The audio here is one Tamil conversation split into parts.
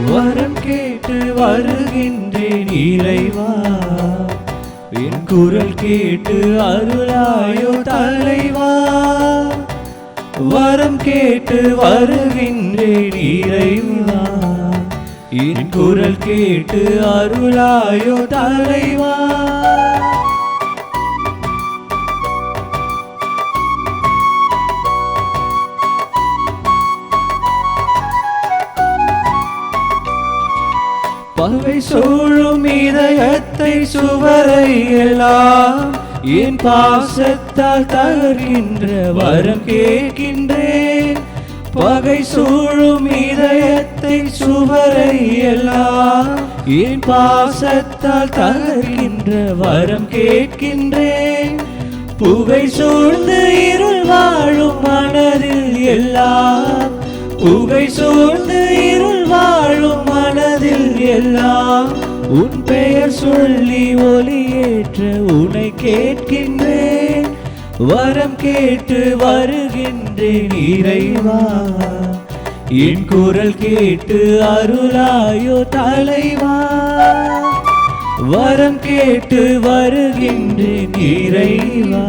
வரம் கேட்டு வருகின்றேன் இறைவா, என் குரல் கேட்டு அருளாயோ தலைவா. வரம் கேட்டு வருகின்றேன் இறைவா, என் குரல் கேட்டு அருளாயோ தலைவா. பகை சூழும் இதயத்தை சுவரை எல்லாம் என் பாசத்தால் தகர்கின்ற வரம் கேட்கின்றேன். பகை சூழும் இதயத்தை சுவரை எல்லாம் என் பாசத்தால் தகர்கின்ற வரம் கேட்கின்றேன். புகை சூழ்ந்து இருள் வாழும் மனதில் எல்லாம், புகை சூழ்ந்து இருள் வாழும் மனதில் எல்லாம் உன் பெயர் சொல்லி ஒளியேற்ற உன்னை கேட்கின்றேன். வரம் கேட்டு வருகின்றேன் இறைவா, என் குரல் கேட்டு அருளாயோ தலைவா. வரம் கேட்டு வருகின்றேன் இறைவா,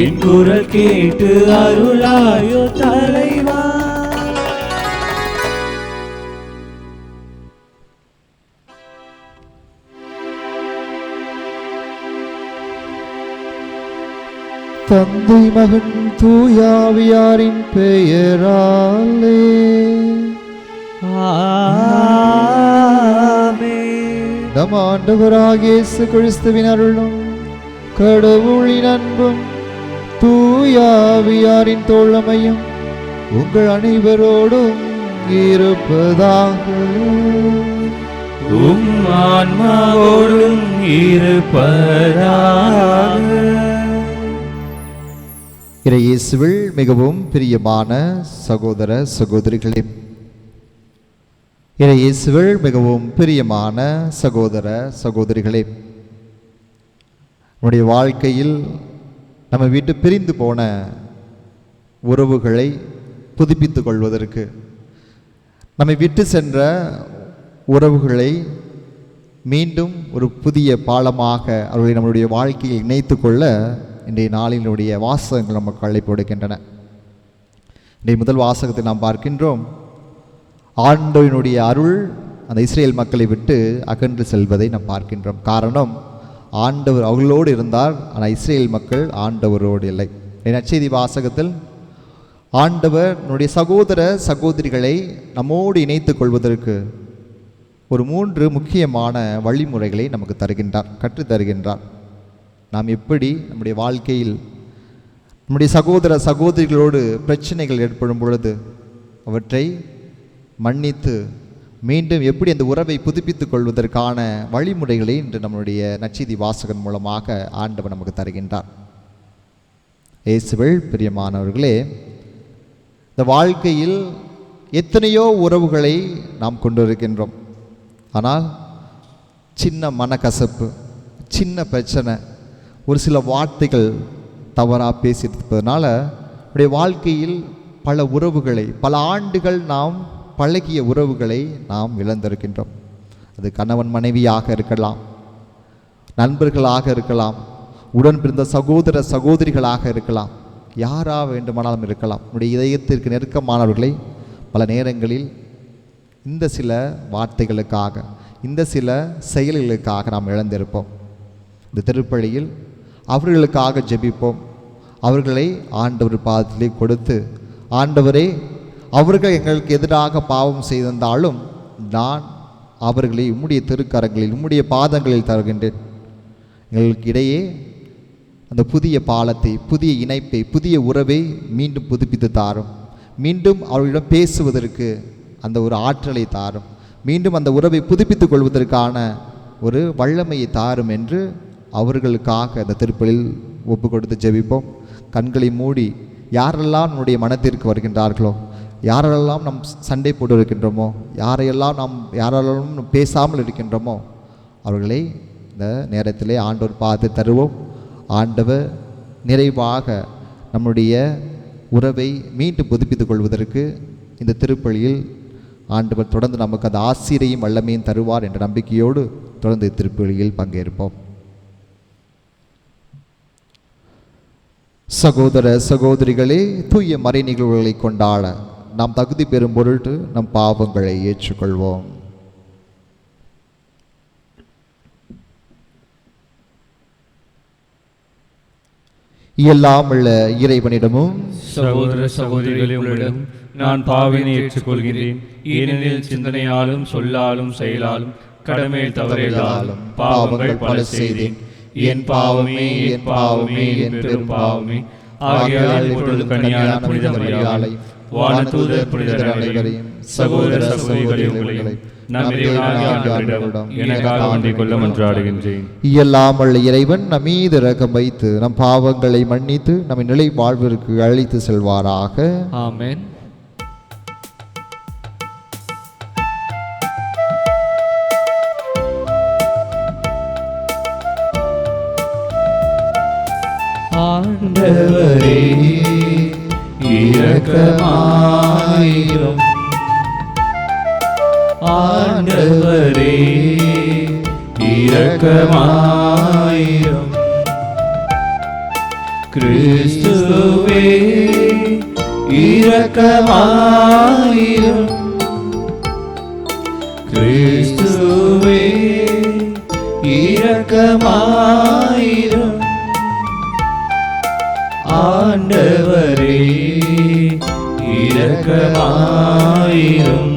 என் குரல் கேட்டு அருளாயோ தலைவா. தந்தை மகன் தூயாவியாரின் பெயராலே ஆமென். நம் ஆண்டவராகிய இயேசு கிறிஸ்துவின் அருளும் கடவுளின் அன்பும் தூயாவியாரின் தோழமையும் உங்கள் அனைவரோடும் இருப்பதாக. உம் ஆன்மாவோடும் இருப்பதாக. இயேசுவில் மிகவும் பிரியமான சகோதர சகோதரிகளே, இயேசுவில் மிகவும் பிரியமான சகோதர சகோதரிகளே, நம்முடைய வாழ்க்கையில் நம்ம விட்டு பிரிந்து போன உறவுகளை புதுப்பித்துக் கொள்வதற்கு, நம்மை விட்டு சென்ற உறவுகளை மீண்டும் ஒரு புதிய பாலமாக அவர்களை நம்முடைய வாழ்க்கையில் இணைத்து கொள்ள இன்றைய நாளினுடைய வாசகங்கள் நமக்கு அழைப்பு கொடுக்கின்றன. இன்றைய முதல் வாசகத்தை நாம் பார்க்கின்றோம். ஆண்டவனுடைய அருள் அந்த இஸ்ரேல் மக்களை விட்டு அகன்று செல்வதை நாம் பார்க்கின்றோம். காரணம், ஆண்டவர் அவர்களோடு இருந்தார், ஆனால் இஸ்ரேல் மக்கள் ஆண்டவரோடு இல்லை. நற்செய்தி வாசகத்தில் ஆண்டவர் நம்முடைய சகோதர சகோதரிகளை நம்மோடு இணைத்துக் கொள்வதற்கு ஒரு 3 முக்கியமான வழிமுறைகளை நமக்கு தருகின்றார், கற்றுத் தருகின்றார். நாம் எப்படி நம்முடைய வாழ்க்கையில் நம்முடைய சகோதர சகோதரிகளோடு பிரச்சனைகள் ஏற்படும் பொழுது அவற்றை மன்னித்து மீண்டும் எப்படி அந்த உறவை புதுப்பித்துக் கொள்வதற்கான வழிமுறைகளை இன்று நம்முடைய நற்செய்தி வாசகன் மூலமாக ஆண்டவர் நமக்கு தருகின்றார். இயேசுவில் பிரியமானவர்களே, இந்த வாழ்க்கையில் எத்தனையோ உறவுகளை நாம் கொண்டிருக்கின்றோம். ஆனால் சின்ன மனக்கசப்பு, சின்ன பிரச்சனை, ஒரு சில வார்த்தைகள் தவறாக பேசியிருப்பதனால நம்முடைய வாழ்க்கையில் பல உறவுகளை, பல ஆண்டுகள் நாம் பழகிய உறவுகளை நாம் இழந்திருக்கின்றோம். அது கணவன் மனைவியாக இருக்கலாம், நண்பர்களாக இருக்கலாம், உடன் பிறந்த சகோதர சகோதரிகளாக இருக்கலாம், யாராக வேண்டுமானாலும் இருக்கலாம். நம்முடைய இதயத்திற்கு நெருக்கமானவர்களை பல நேரங்களில் இந்த சில வார்த்தைகளுக்காக, இந்த சில செயல்களுக்காக நாம் இழந்திருப்போம். இந்த திருப்பலியில் அவர்களுக்காக ஜெபிப்போம். அவர்களை ஆண்டவர் பாதத்திலே கொடுத்து, ஆண்டவரே, அவர்கள் எங்களுக்கு எதிராக பாவம் செய்திருந்தாலும் நான் அவர்களை உம்முடைய திருக்கரங்களில், உம்முடைய பாதங்களில் தருகின்றேன். எங்களுக்கு இடையே அந்த புதிய பாலத்தை, புதிய இணைப்பை, புதிய உறவை மீண்டும் புதுப்பித்து தாரும். மீண்டும் அவர்களிடம் பேசுவதற்கு அந்த ஒரு ஆற்றலை தாரும். மீண்டும் அந்த உறவை புதுப்பித்துக் கொள்வதற்கான ஒரு வல்லமையை தாரும் என்று அவர்களுக்காக அந்த திருப்பலில் ஒப்பு கொடுத்து ஜெபிப்போம். கண்களை மூடி யாரெல்லாம் நம்முடைய மனத்திற்கு வருகின்றார்களோ, யாரெல்லாம் நாம் சண்டை போட்டு இருக்கின்றோமோ, யாரெல்லாம் பேசாமல் இருக்கின்றோமோ, அவர்களை இந்த நேரத்திலே ஆண்டவர் பார்த்து தருவோம். ஆண்டவர் நிறைவாக நம்முடைய உறவை மீண்டும் புதுப்பித்துக் கொள்வதற்கு இந்த திருப்பலியில் ஆண்டவர் தொடர்ந்து நமக்கு அந்த ஆசிரியையும் வல்லமையும் தருவார் என்ற நம்பிக்கையோடு தொடர்ந்து திருப்பலியில் பங்கேற்போம். சகோதர சகோதரிகளே, தூய மறை நிகழ்வுகளை கொண்டாட நாம் தகுதி பெறும் பொருட்டு நம் பாவங்களை ஏற்றுக்கொள்வோம். எல்லாம் உள்ள இறைவனிடமும் சகோதர சகோதரிகளே, உங்களிடம் நான் பாவினை ஏற்றுக்கொள்கிறேன். ஏனெனில் சிந்தனையாலும் சொல்லாலும் செயலாலும் கடமையில் தவறியதாலும் பாவங்கள் பல செய்தேன். என் பாவமே, என் பாவமே, என் பெரும் பாவமே. ஆகையால் இப்பொழுது கன்னியான புனித மரியாதை, வானதூதர் புனிதர் அனைவரையும், சகோதர சகோதரிகளே, உங்களையும் நம் இறைவனாகிய ஆண்டவரிடம் எனக்காக வேண்டிக் கொள்ள மன்றாடுகின்றேன். எல்லாம் உள்ள இறைவன் நம் மீது இரக்கம் வைத்து நம் பாவங்களை மன்னித்து நம்மை நிலை வாழ்விற்கு அழைத்து செல்வாராக. ஆமென். ஆண்டவரே இரக்கமாயிரும். ஆண்டவரே இரக்கமாயிரும். கிறிஸ்துவே இரக்கமாயிரும். கிறிஸ்துவே இரக்கமாயிரும். ஆண்டவரே இரக்கமாயிரும்.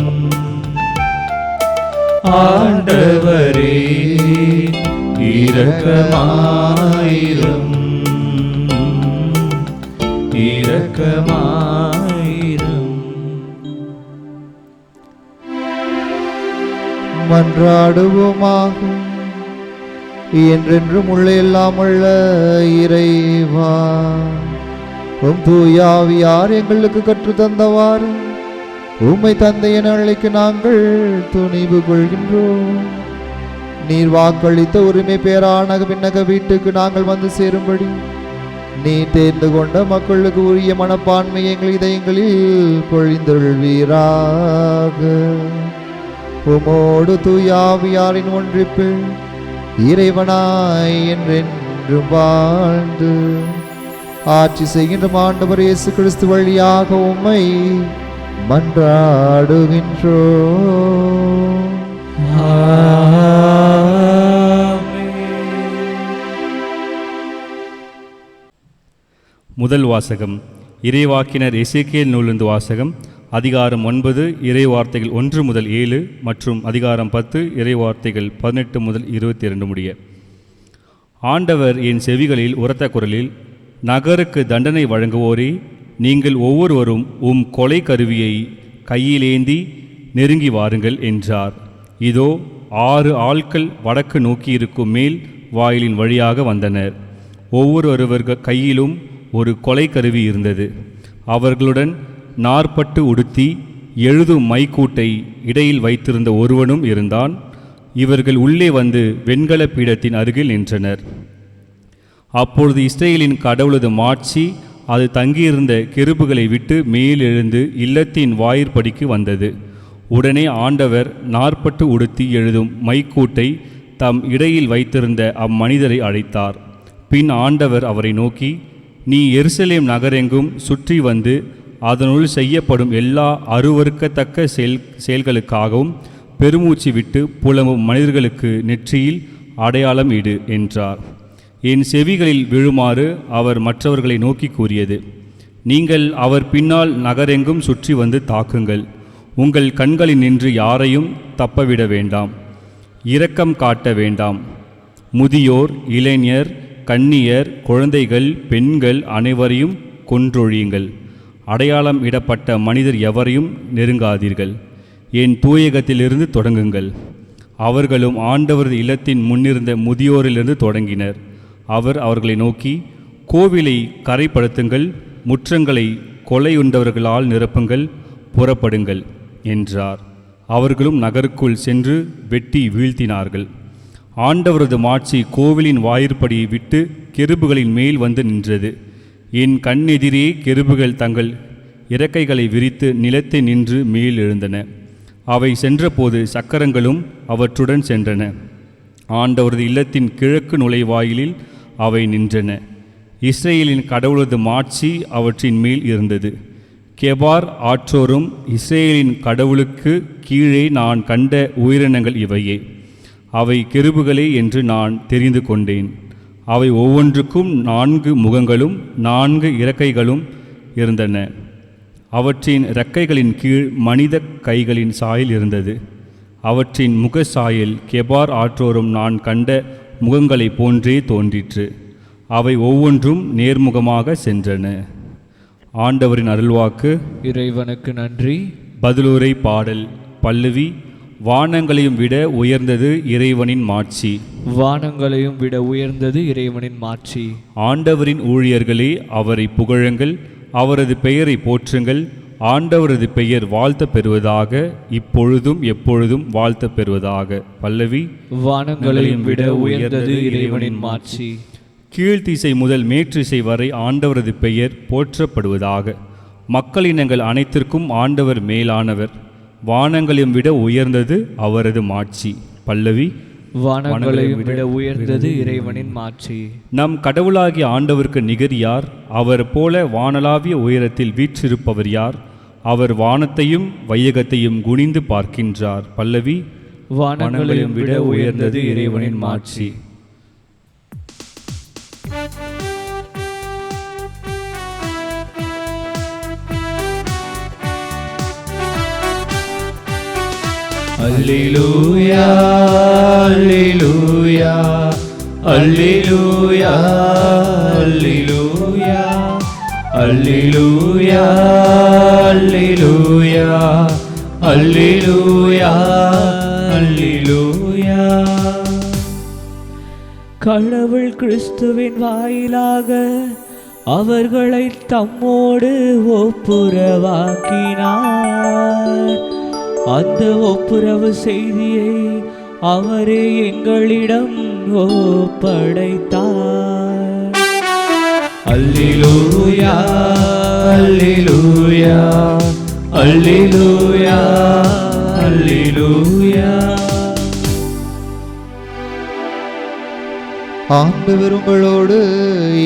ஆண்டவரே இரக்கமாயிரும். இரக்கமாயிரும். மன்றாடுவோமாக. என்றென்றும் உள்ள எல்லாம் உள்ள இறைவா, உம் தூயாவியார் எங்களுக்கு கற்று தந்தவாறு உம்மை தந்தை என அழைக்க நாங்கள் துணிவு கொள்கின்றோம். நீர் வாக்களித்த உரிமை பேரானக விண்ணக வீட்டுக்கு நாங்கள் வந்து சேரும்படி நீ தேர்ந்து கொண்ட மக்களுக்கு உரிய மனப்பான்மை எங்கள் இதயங்களில் பொழிந்தொள்வீராக. உமோடு தூயாவியாரின் ஒன்றிப்பில் இறைவனாய் என்றென்றும் வாழ்ந்து ஆட்சி செய்கின்ற ஆண்டவர் இயேசு கிறிஸ்து வழியாக உம்மை மன்றாடுகின்றோம். முதல் வாசகம். இறைவாக்கினர் எசேக்கியேல் நூலிருந்து வாசகம். அதிகாரம் 9 இறைவார்த்தைகள் 1 முதல் 7 மற்றும் அதிகாரம் 10 இறைவார்த்தைகள் 18 முதல் 22 முடிய. ஆண்டவர் என் செவிகளில் உரத்த குரலில், நகருக்கு தண்டனை வழங்குவோரே, நீங்கள் ஒவ்வொருவரும் உம் கொலை கருவியை கையிலேந்தி நெருங்கி வாருங்கள் என்றார். இதோ 6 ஆட்கள் வடக்கு நோக்கியிருக்கும் மேல் வாயிலின் வழியாக வந்தனர். ஒவ்வொருவர் கையிலும் ஒரு கொலை கருவி இருந்தது. அவர்களுடன் நாற்பட்டு உடுத்தி எழுதும் மைக்கூட்டை இடையில் வைத்திருந்த ஒருவனும் இருந்தான். இவர்கள் உள்ளே வந்து வெண்கல பீடத்தின் அருகில் நின்றனர். அப்பொழுது இஸ்ரேலின் கடவுளது மாட்சி அது தங்கியிருந்த கெருபுகளை விட்டு மேலெழுந்து இல்லத்தின் வாயிற்படிக்கு வந்தது. உடனே ஆண்டவர் நாற்பட்டு உடுத்தி எழுதும் மைக்கூட்டை தம் இடையில் வைத்திருந்த அம்மனிதரை அழைத்தார். பின் ஆண்டவர் அவரை நோக்கி, நீ எருசலேம் நகரெங்கும் சுற்றி வந்து அதனுள் செய்யப்படும் எல்லா அருவருக்கத்தக்க செயல்களுக்காகவும் பெருமூச்சு விட்டு புலம்பும் மனிதர்களுக்கு நெற்றியில் அடையாளம் இடு என்றார். என் செவிகளில் விழுமாறு அவர் மற்றவர்களை நோக்கி கூறியது, நீங்கள் அவர் பின்னால் நகரெங்கும் சுற்றி வந்து தாக்குங்கள். உங்கள் கண்களில் நின்று யாரையும் தப்பவிட வேண்டாம். இரக்கம் காட்ட வேண்டாம். முதியோர், இளைஞர், கன்னியர், குழந்தைகள், பெண்கள் அனைவரையும் கொன்றொழியுங்கள். அடையாளம் இடப்பட்ட மனிதர் எவரையும் நெருங்காதீர்கள். என் தூயகத்திலிருந்து தொடங்குங்கள். அவர்களும் ஆண்டவரது இல்லத்தின் முன்னிருந்த முதியோரிலிருந்து தொடங்கினர். அவர் அவர்களை நோக்கி, கோவிலை கரைப்படுத்துங்கள், முற்றங்களை கொலையுண்டவர்களால் நிரப்புங்கள், புறப்படுங்கள் என்றார். அவர்களும் நகருக்குள் சென்று வெட்டி வீழ்த்தினார்கள். ஆண்டவரது மாட்சி கோவிலின் வாயிற்படியை விட்டு கெருபுகளின் மேல் வந்து நின்றது. என் கண்ணெதிரே கெருபுகள் தங்கள் இறக்கைகளை விரித்து நிலத்தை நின்று மேல் எழுந்தன. அவை சென்றபோது சக்கரங்களும் அவற்றுடன் சென்றன. ஆண்டவரது இல்லத்தின் கிழக்கு நுழைவாயிலில் அவை நின்றன. இஸ்ரேலின் கடவுளது மாட்சி அவற்றின் மேல் இருந்தது. கெபார் ஆற்றோரும் இஸ்ரேலின் கடவுளுக்கு கீழே நான் கண்ட உயிரினங்கள் இவையே. அவை கெருபுகளே என்று நான் தெரிந்து கொண்டேன். அவை ஒவ்வொன்றுக்கும் 4 முகங்களும் 4 இறக்கைகளும் இருந்தன. அவற்றின் இறக்கைகளின் கீழ் மனித கைகளின் சாயல் இருந்தது. அவற்றின் முக சாயல் கெபார் ஆற்றோரும் நான் கண்ட முகங்களைப் போன்றே தோன்றிற்று. அவை ஒவ்வொன்றும் நேர்முகமாக சென்றன. ஆண்டவரின் அருள்வாக்கு. இறைவனுக்கு நன்றி. பதிலுரை பாடல். பல்லவி. வானங்களையும் விட உயர்ந்தது இறைவனின் மாட்சி. வானங்களையும் விட உயர்ந்தது இறைவனின் மாட்சி. ஆண்டவரின் ஊழியர்களே, அவரை புகழுங்கள், அவரது பெயரை போற்றுங்கள். ஆண்டவரது பெயர் வாழ்த்த பெறுவதாக, இப்பொழுதும் எப்பொழுதும் வாழ்த்த பெறுவதாக. பல்லவி. வானங்களையும் விட உயர்ந்தது இறைவனின் மாட்சி. கீழ்த்திசை முதல் மேற்றிசை வரை ஆண்டவரது பெயர் போற்றப்படுவதாக. மக்களினங்கள் அனைத்திற்கும் ஆண்டவர் மேலானவர். வானங்களையும் விட உயர்ந்தது அவரது மாட்சி. பல்லவி. வானங்களையும் விட உயர்ந்தது இறைவனின் மாட்சி. நம் கடவுளாகிய ஆண்டவருக்கு நிகர் யார்? அவர் போல வானளாவிய உயரத்தில் வீற்றிருப்பவர் யார்? அவர் வானத்தையும் வையகத்தையும் குனிந்து பார்க்கின்றார். பல்லவி. வானங்களையும் விட உயர்ந்தது இறைவனின் மாட்சி. அல்லேலூயா அல்லேலூயா அல்லேலூயா அல்லேலூயா அல்லேலூயா அல்லேலூயா அல்லேலூயா அல்லேலூயா. கடவுள் கிறிஸ்துவின் வாயிலாக அவர்களை தம்மோடு ஒப்புரவாக்கினார். அந்த ஒப்புரவு செய்தியை அவரே எங்களிடம் ஒப்படைத்தார். அல்லேலூயா அல்லேலூயா அல்லேலூயா அல்லேலூயா. ஆண்டவர் உங்களோடு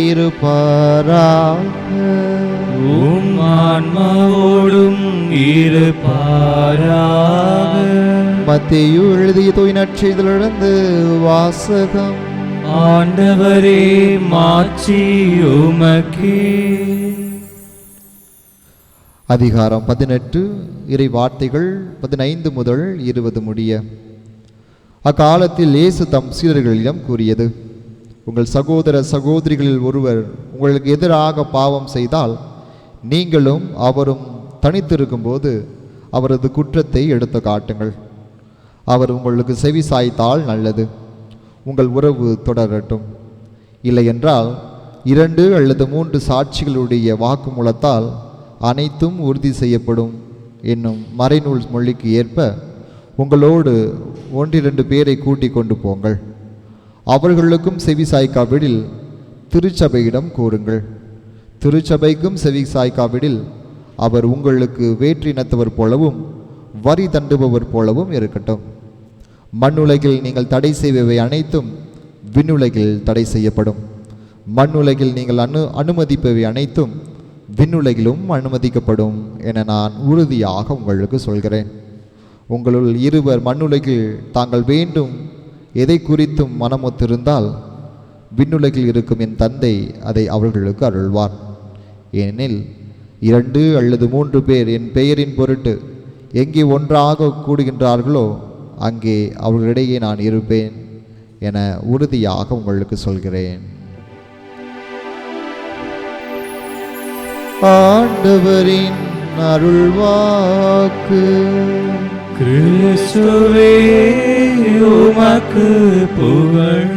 இருப்பாராக. உம் ஆன்மாவோடும் இருப்பாராக. மத்தேயு எழுதிய தூய நற்செய்தியிலிருந்து வாசகம். ஆண்டவரே, மாட்சி உமக்கே. அதிகாரம் 18 இறை வார்த்தைகள் 15 முதல் 20 முடிய. அக்காலத்தில் இயேசு தம் சீடர்களிடம் கூறியது, உங்கள் சகோதர சகோதரிகளில் ஒருவர் உங்களுக்கு எதிராக பாவம் செய்தால் நீங்களும் அவரும் தனித்திருக்கும்போது அவரது குற்றத்தை எடுத்து காட்டுங்கள். அவர் உங்களுக்கு செவி சாய்த்தால் நல்லது, உங்கள் உறவு தொடரட்டும். இல்லையென்றால் 2 அல்லது 3 சாட்சிகளுடைய வாக்குமூலத்தால் அனைத்தும் உறுதி செய்யப்படும் என்னும் மறைநூல் மொழிக்கு ஏற்ப உங்களோடு 1-2 பேரை கூட்டிக் கொண்டு போங்கள். அவர்களுக்கும் செவி சாய்க்காவிடில் திருச்சபையிடம் கூறுங்கள். திருச்சபைக்கும் செவி சாய்க்காவிடில் அவர் உங்களுக்கு வேற்றினத்தவர் போலவும் வரி தண்டுபவர் போலவும் இருக்கட்டும். மண்ணுலகில் நீங்கள் தடை செய்பவை அனைத்தும் விண்ணுலகில் தடை செய்யப்படும். மண்ணுலகில் நீங்கள் அனுமதிப்பவை அனைத்தும் விண்ணுலகிலும் அனுமதிக்கப்படும் என நான் உறுதியாக உங்களுக்கு சொல்கிறேன். உங்களுள் 2 மண்ணுலகில் தாங்கள் வேண்டும் எதை குறித்தும் மனமொத்திருந்தால் விண்ணுலகில் இருக்கும் என் தந்தை அதை அவர்களுக்கு அருள்வார். ஏனெனில் 2 அல்லது 3 பேர் என் பெயரின் பொருட்டு எங்கே ஒன்றாக கூடுகின்றார்களோ அங்கே அவர்களிடையே நான் இருப்பேன் என உறுதியாக உங்களுக்கு சொல்கிறேன். ஆண்டவரின் அருள்வாக்கு. கிறிஸ்துவே, உமக்கு புகழ்.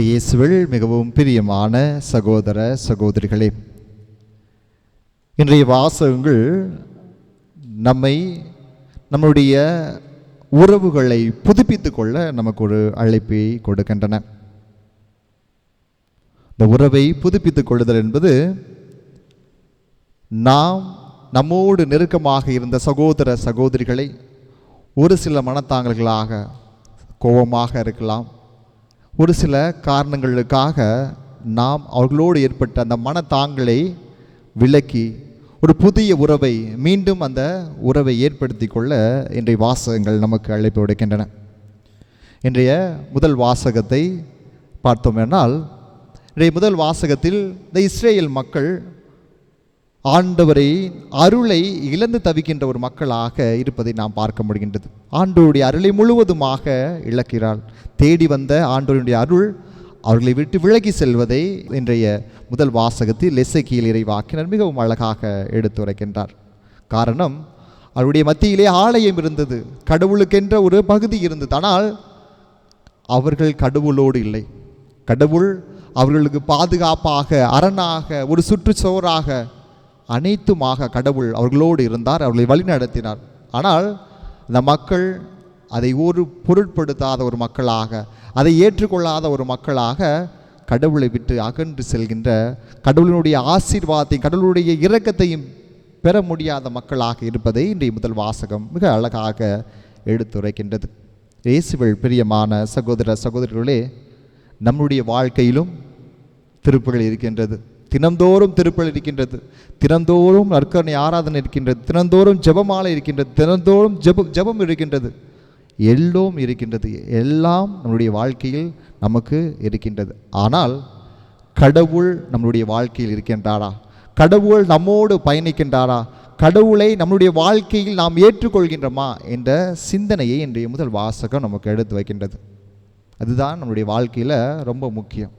இயேசுவில் மிகவும் பிரியமான சகோதர சகோதரிகளே, இன்றைய வாசகங்கள் நம்முடைய உறவுகளை புதுப்பித்து கொள்ள நமக்கு ஒரு அழைப்பை கொடுக்கின்றன. இந்த உறவை புதுப்பித்துக் கொள்ளுதல் என்பது நாம் நம்மோடு நெருக்கமாக இருந்த சகோதர சகோதரிகளை ஒரு சில மனத்தாங்கல்களாக கோபமாக இருக்கலாம், ஒரு சில காரணங்களுக்காக நாம் அவர்களோடு ஏற்பட்ட அந்த மனத்தாங்களை விலக்கி ஒரு புதிய உறவை மீண்டும் அந்த உறவை ஏற்படுத்தி கொள்ள இன்றைய வாசகங்கள் நமக்கு அழைப்பு விடுக்கின்றன. இன்றைய முதல் வாசகத்தை பார்த்தோமென்றால், இன்றைய முதல் வாசகத்தில் இந்த இஸ்ரேல் மக்கள் ஆண்டவரை அருளை இழந்து தவிக்கின்ற ஒரு மக்களாக இருப்பதை நாம் பார்க்க முடிகின்றது. ஆண்டவருடைய அருளை முழுவதுமாக இழக்கிறாள். தேடி வந்த ஆண்டவருடைய அருள் அவர்களை விட்டு விலகி செல்வதை இன்றைய முதல் வாசகத்தில் எசேக்கியேல் இறைவாக்கினர் மிகவும் அழகாக எடுத்துரைக்கின்றார். காரணம், அவருடைய மத்தியிலே ஆலயம் இருந்தது, கடவுளுக்கென்ற ஒரு பகுதி இருந்தது. ஆனால் அவர்கள் கடவுளோடு இல்லை. கடவுள் அவர்களுக்கு பாதுகாப்பாக, அரணாக, ஒரு சுற்றுச்சுவராக, அனைத்துமாக கடவுள் அவர்களோடு இருந்தார், அவர்களை வழிநடத்தினார். ஆனால் இந்த மக்கள் அதை ஒரு பொருட்படுத்தாத ஒரு மக்களாக, அதை ஏற்றுக்கொள்ளாத ஒரு மக்களாக கடவுளை விட்டு அகன்று செல்கின்ற, கடவுளினுடைய ஆசீர்வாதத்தையும் கடவுளுடைய இரக்கத்தையும் பெற முடியாத மக்களாக இருப்பதை இன்றைய முதல் வாசகம் மிக அழகாக எடுத்துரைக்கின்றது. இயேசுவில் பிரியமான சகோதர சகோதரிகளே, நம்முடைய வாழ்க்கையிலும் திருப்புகள் இருக்கின்றது. தினந்தோறும் திருப்பல் இருக்கின்றது, தினந்தோறும் நற்கருணை ஆராதனை இருக்கின்றது, தினந்தோறும் ஜெபமாலை இருக்கின்றது, தினந்தோறும் ஜெபம் இருக்கின்றது, எல்லாம் இருக்கின்றது. எல்லாம் நம்முடைய வாழ்க்கையில் நமக்கு இருக்கின்றது. ஆனால் கடவுள் நம்முடைய வாழ்க்கையில் இருக்கின்றாரா? கடவுள் நம்மோடு பயணிக்கின்றாரா? கடவுளை நம்முடைய வாழ்க்கையில் நாம் ஏற்றுக்கொள்கின்றோமா என்ற சிந்தனையை இன்றைய முதல் வாசகம் நமக்கு எடுத்து வைக்கின்றது. அதுதான் நம்முடைய வாழ்க்கையில் ரொம்ப முக்கியம்.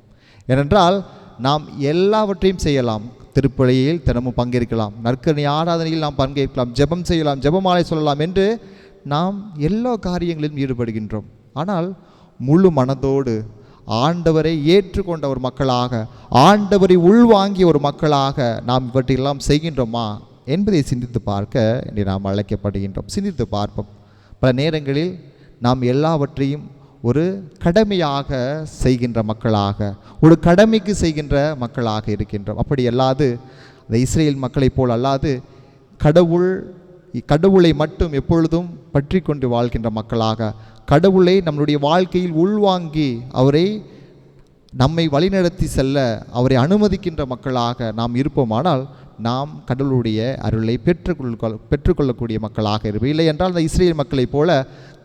ஏனென்றால் நாம் எல்லாவற்றையும் செய்யலாம், திருப்பலியில் தினமும் பங்கேற்கலாம், நற்கருணை ஆராதனையில் நாம் பங்கேற்கலாம், ஜெபம் செய்யலாம், ஜெபமாலை சொல்லலாம் என்று நாம் எல்லா காரியங்களிலும் ஈடுபடுகின்றோம். ஆனால் முழு மனதோடு ஆண்டவரை ஏற்றுக்கொண்ட ஒரு மக்களாக, ஆண்டவரை உள்வாங்கிய ஒரு மக்களாக நாம் இவற்றையெல்லாம் செய்கின்றோமா என்பதை சிந்தித்து பார்க்க இன்று நாம் அழைக்கப்படுகின்றோம். சிந்தித்து பார்ப்போம். பல நேரங்களில் நாம் எல்லாவற்றையும் ஒரு கடமையாக செய்கின்ற மக்களாக, ஒரு கடமைக்கு செய்கின்ற மக்களாக இருக்கின்றோம். அப்படி அல்லாது இந்த இஸ்ரேல் மக்களைப் போல் அல்லாது கடவுளை மட்டும் எப்பொழுதும் பற்றி கொண்டு வாழ்கின்ற மக்களாக, கடவுளை நம்முடைய வாழ்க்கையில் உள்வாங்கி அவரை நம்மை வழிநடத்தி செல்ல அவரை அனுமதிக்கின்ற மக்களாக நாம் இருப்போமானால் நாம் கடவுளுடைய அருளை பெற்றுக்கொள்ளக்கூடிய மக்களாக இருப்போம். இல்லை என்றால் இந்த இஸ்ரேல் மக்களைப் போல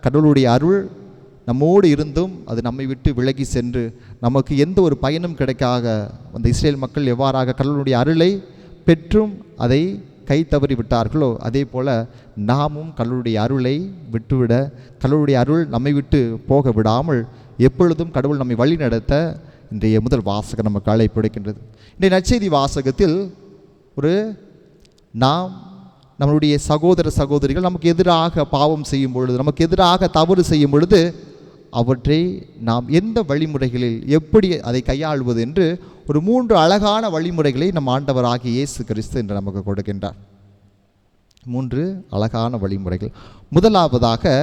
கடவுளுடைய அருள் நம்மோடு இருந்தும் அது நம்மை விட்டு விலகி சென்று நமக்கு எந்த ஒரு பயனும் கிடைக்காத அந்த இஸ்ரேல் மக்கள் எவ்வாறாக கடவுளுடைய அருளை பெற்றும் அதை கை தவறி விட்டார்களோ, அதே போல் நாமும் கடவுளுடைய அருளை விட்டுவிட, கடவுளுடைய அருள் நம்மை விட்டு போக விடாமல் எப்பொழுதும் கடவுள் நம்மை வழி நடத்த இன்றைய முதல் வாசகம் நமக்கு அழைப்பு விடுக்கின்றது. இன்றைய நற்செய்தி வாசகத்தில் நாம் நம்மளுடைய சகோதர சகோதரிகள் நமக்கு எதிராக பாவம் செய்யும் பொழுது, நமக்கு எதிராக தவறு செய்யும் பொழுது அவற்றை நாம் எந்த வழிமுறைகளில் எப்படி அதை கையாள்வது என்று ஒரு 3 அழகான வழிமுறைகளை நம் ஆண்டவராகிய இயேசு கிறிஸ்து என்று நமக்கு கொடுக்கின்றார். 3 அழகான வழிமுறைகள். முதலாவதாக